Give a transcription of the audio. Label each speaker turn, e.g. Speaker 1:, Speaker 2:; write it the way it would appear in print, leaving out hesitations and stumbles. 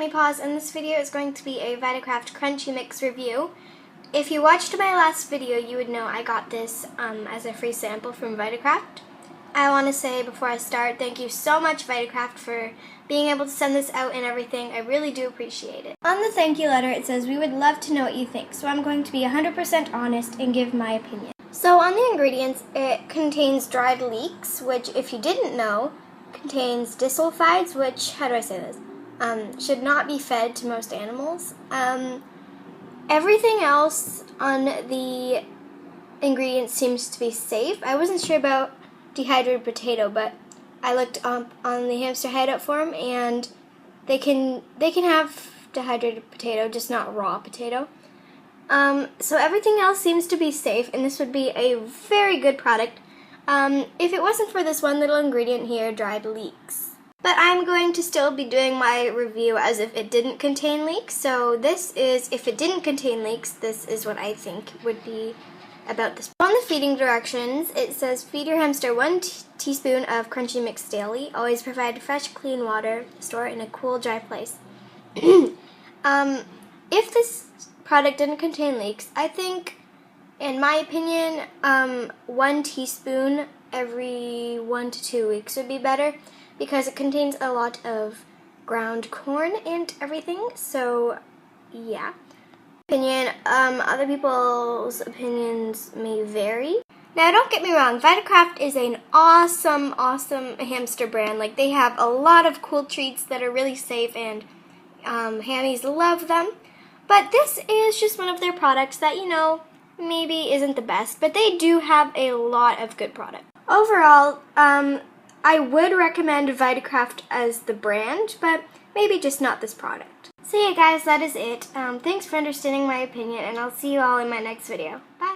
Speaker 1: Honey Paws, and this video is going to be a Vitakraft Crunchy Mix review. If you watched my last video, you would know I got this as a free sample from Vitakraft. I want to say before I start, thank you so much Vitakraft for being able to send this out and everything. I really do appreciate it. On the thank you letter it says, "We would love to know what you think," so I'm going to be 100% honest and give my opinion. So on the ingredients, it contains dried leeks, which if you didn't know, contains disulfides, which, how do I say this? Should not be fed to most animals. Everything else on the ingredients seems to be safe. I wasn't sure about dehydrated potato, but I looked up on the Hamster Hideout forum, and they can have dehydrated potato, just not raw potato. So everything else seems to be safe, and this would be a very good product if it wasn't for this one little ingredient here, dried leeks. But I'm going to still be doing my review as if it didn't contain leeks. So this is, if it didn't contain leeks, this is what I think would be about this. On the feeding directions, it says, feed your hamster 1 teaspoon of crunchy mix daily. Always provide fresh, clean water. Store it in a cool, dry place. If this product didn't contain leeks, I think, in my opinion, 1 teaspoon every 1 to 2 weeks would be better, because it contains a lot of ground corn and everything. So yeah, other people's opinions may vary. Now don't get me wrong, Vitakraft is an awesome hamster brand. Like, they have a lot of cool treats that are really safe, and hammies love them. But this is just one of their products that, you know, maybe isn't the best, but they do have a lot of good products. Overall, I would recommend Vitakraft as the brand, but maybe just not this product. So yeah guys, that is it. Thanks for understanding my opinion, and I'll see you all in my next video. Bye!